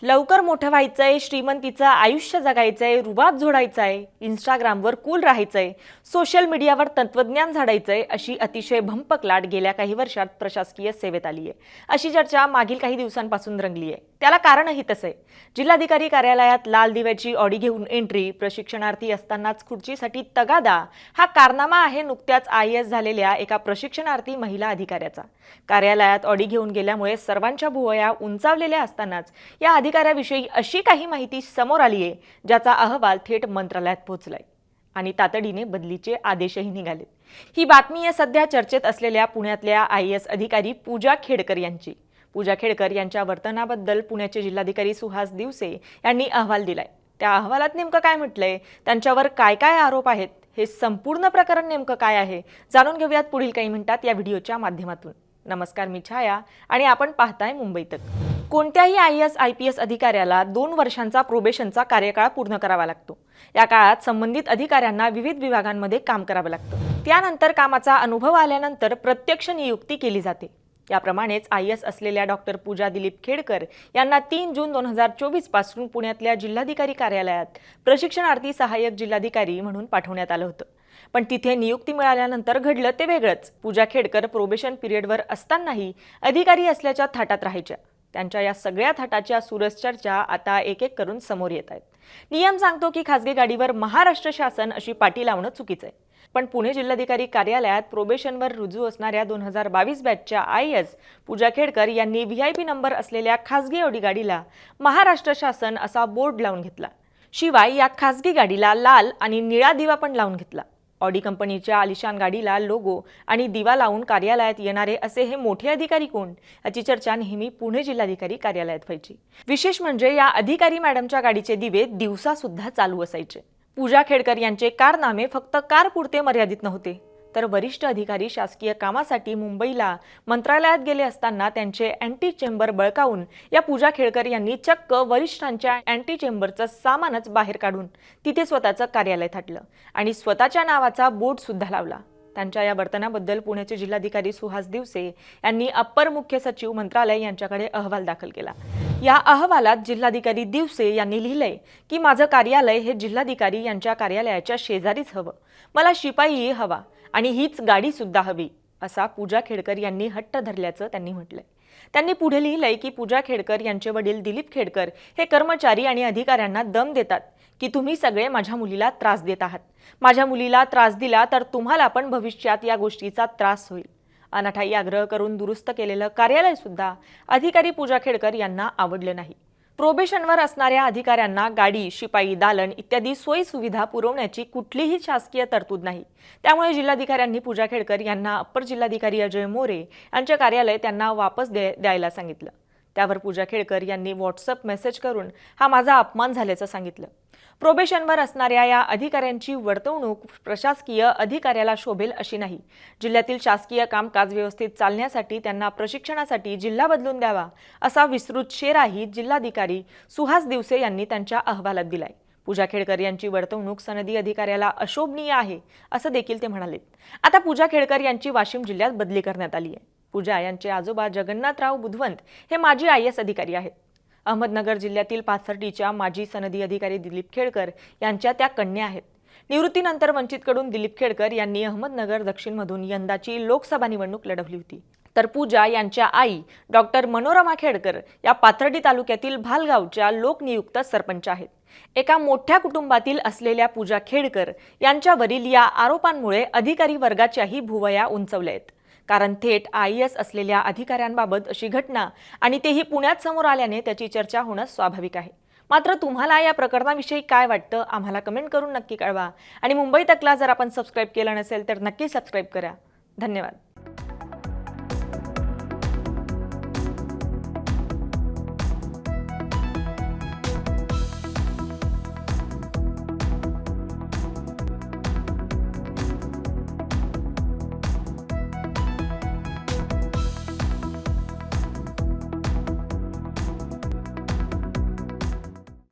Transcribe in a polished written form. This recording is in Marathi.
लवकर मोठं व्हायचंय, श्रीमंतीचं आयुष्य जगायचंय, रुबाब जोडायचाय, इंस्टाग्रामवर कूल राहायचंय, सोशल मीडियावर तत्वज्ञान झाडायचंय, अशी अतिशय भंपक लाट गेल्या काही वर्षात प्रशासकीय सेवेत आली आहे. अशी चर्चा मागील काही दिवसांपासून रंगली आहे. त्याला कारणही तसं आहे. जिल्हाधिकारी कार्यालयात लाल दिव्याची ऑडी घेऊन एंट्री, प्रशिक्षणार्थी असतानाच खुर्चीसाठी तगादा, हा कारनामा आहे नुकत्याच IAS झालेल्या एका प्रशिक्षणार्थी महिला अधिकाऱ्याचा. कार्यालयात ऑडी घेऊन गेल्यामुळे सर्वांच्या भुवया उंचावलेल्या असतानाच या अधिकाऱ्याविषयी अशी काही माहिती समोर आली आहे ज्याचा अहवाल थेट मंत्रालयात पोहोचलाय आणि तातडीने बदलीचे आदेशही निघाले. ही बातमी आहे सध्या चर्चेत असलेल्या पुण्यातल्या IAS अधिकारी पूजा खेडकर यांची. पूजा खेडकर यांच्या वर्तनाबद्दल पुण्याचे जिल्हाधिकारी सुहास दिवसे यांनी अहवाल दिलाय. त्या अहवालात नेमकं काय म्हटलंय, त्यांच्यावर काय काय आरोप आहेत, हे संपूर्ण प्रकरण नेमकं काय आहे, जाणून घेऊयात पुढील काही मिनिटात या व्हिडिओच्या माध्यमातून. नमस्कार, मी छाया आणि आपण पाहताय मुंबई तक. कोणत्याही IAS IPS अधिकाऱ्याला 2 वर्षांचा प्रोबेशनचा कार्यकाळ पूर्ण करावा लागतो. या काळात संबंधित अधिकाऱ्यांना विविध विभागांमध्ये काम करावं लागतं. त्यानंतर कामाचा अनुभव आल्यानंतर प्रत्यक्ष नियुक्ती केली जाते. याप्रमाणेच IAS असलेल्या डॉक्टर पूजा दिलीप खेडकर यांना 3 जून 2024 पासून पुण्यातल्या जिल्हाधिकारी कार्यालयात प्रशिक्षणार्थी सहाय्यक जिल्हाधिकारी म्हणून पाठवण्यात आलं होतं. पण तिथे नियुक्ती मिळाल्यानंतर घडलं ते वेगळंच. पूजा खेडकर प्रोबेशन पिरियडवर असतानाही अधिकारी असल्याच्या थाटात राहायच्या. त्यांच्या या सगळ्या थाटाच्या सुरस चर्चा आता एक एक करून समोर येत आहेत. नियम सांगतो की खासगी गाडीवर महाराष्ट्र शासन अशी पाटी लावणं चुकीचं आहे. पण पुणे जिल्हाधिकारी कार्यालयात प्रोबेशनवर रुजू असणाऱ्या 2022 बॅचच्या IAS पूजा खेडकर यांनी VIP नंबर असलेल्या खासगी ऑडी गाडीला महाराष्ट्र शासन असा बोर्ड लावून घेतला. शिवाय या खासगी गाडीला लाल आणि निळा दिवा पण लावून घेतला. ऑडी कंपनीच्या आलिशान गाडीला लोगो आणि दिवा लावून कार्यालयात येणारे असे हे मोठे अधिकारी कोण, याची चर्चा नेहमी पुणे जिल्हाधिकारी कार्यालयात व्हायची. विशेष म्हणजे या अधिकारी मॅडमच्या गाडीचे दिवे दिवसा सुद्धा चालू असायचे. पूजा खेडकर यांचे कारनामे फक्त कारपुरते मर्यादित नव्हते, तर वरिष्ठ अधिकारी शासकीय कामासाठी मुंबईला मंत्रालयात गेले असताना त्यांचे अँटी चेंबर बळकावून या पूजा खेडकर यांनी चक्क वरिष्ठांच्या अँटी चेंबरचं सामानच बाहेर काढून तिथे स्वतःचं कार्यालय थाटलं आणि स्वतःच्या नावाचा बोर्ड सुद्धा लावला. त्यांच्या या वर्तनाबद्दल पुण्याचे जिल्हाधिकारी सुहास दिवसे यांनी अप्पर मुख्य सचिव मंत्रालय यांच्याकडे अहवाल दाखल केला. या अहवालात जिल्हाधिकारी दिवसे यांनी लिहिलंय की माझं कार्यालय हे जिल्हाधिकारी यांच्या कार्यालयाच्या शेजारीच हवं. मला शिपाईही हवा आणि हीच गाडी सुद्धा हवी, असा पूजा खेडकर यांनी हट्ट धरल्याचं त्यांनी म्हटलंय. त्यांनी पुढे लिहिलंय की पूजा खेडकर यांचे वडील दिलीप खेडकर हे कर्मचारी आणि अधिकाऱ्यांना दम देतात की तुम्ही सगळे माझ्या मुलीला त्रास देत आहात. माझ्या मुलीला त्रास दिला तर तुम्हाला पण भविष्यात या गोष्टीचा त्रास होईल. अनाठाई आग्रह करून दुरुस्त केलेलं कार्यालय सुद्धा अधिकारी पूजा खेडकर यांना आवडलं नाही. प्रोबेशनवर असणाऱ्या अधिकाऱ्यांना गाडी, शिपाई, दालन इत्यादी सोयी सुविधा पुरवण्याची कुठलीही शासकीय तरतूद नाही. त्यामुळे जिल्हाधिकाऱ्यांनी पूजा खेडकर यांना अप्पर जिल्हाधिकारी अजय मोरे यांचे कार्यालय त्यांना वापस द्यायला सांगितलं. त्यावर पूजा खेडकर यांनी WhatsApp मेसेज करून हा माझा अपमान झाल्याचं सांगितलं. प्रोबेशनवर असणाऱ्या या अधिकाऱ्यांची वर्तवणूक प्रशासकीय अधिकाऱ्याला शोभेल अशी नाही. जिल्ह्यातील शासकीय कामकाज व्यवस्थित चालण्यासाठी त्यांना प्रशिक्षणासाठी जिल्हा बदलून द्यावा, असा विस्तृत शेराही जिल्हाधिकारी सुहास दिवसे यांनी त्यांच्या अहवालात दिलाय. पूजा खेडकर यांची वर्तवणूक सनदी अधिकाऱ्याला अशोभनीय आहे, असं देखील ते म्हणाले. आता पूजा खेडकर यांची वाशिम जिल्ह्यात बदली करण्यात आली आहे. पूजा यांचे आजोबा जगन्नाथराव बुधवंत हे माजी IAS अधिकारी आहेत. अहमदनगर जिल्ह्यातील पाथर्डीच्या माजी सनदी अधिकारी दिलीप खेडकर यांच्या त्या कन्या आहेत. निवृत्तीनंतर वंचितकडून दिलीप खेडकर यांनी अहमदनगर दक्षिणमधून यंदाची लोकसभा निवडणूक लढवली होती. तर पूजा यांच्या आई डॉक्टर मनोरमा खेडकर या पाथर्डी तालुक्यातील भालगावच्या लोकनियुक्त सरपंच आहेत. एका मोठ्या कुटुंबातील असलेल्या पूजा खेडकर यांच्यावरील या आरोपांमुळे अधिकारी वर्गाच्याही भुवया उंचवल्या आहेत. कारण थेट IAS असलेल्या अधिकाऱ्यांबाबत अशी घटना आणि तेही पुण्यात समोर आल्याने त्याची चर्चा होणं स्वाभाविक आहे. मात्र तुम्हाला या प्रकरणाविषयी काय वाटतं, आम्हाला कमेंट करून नक्की कळवा आणि मुंबई तकला जर आपण सबस्क्राईब केलं नसेल तर नक्की सबस्क्राईब करा. धन्यवाद.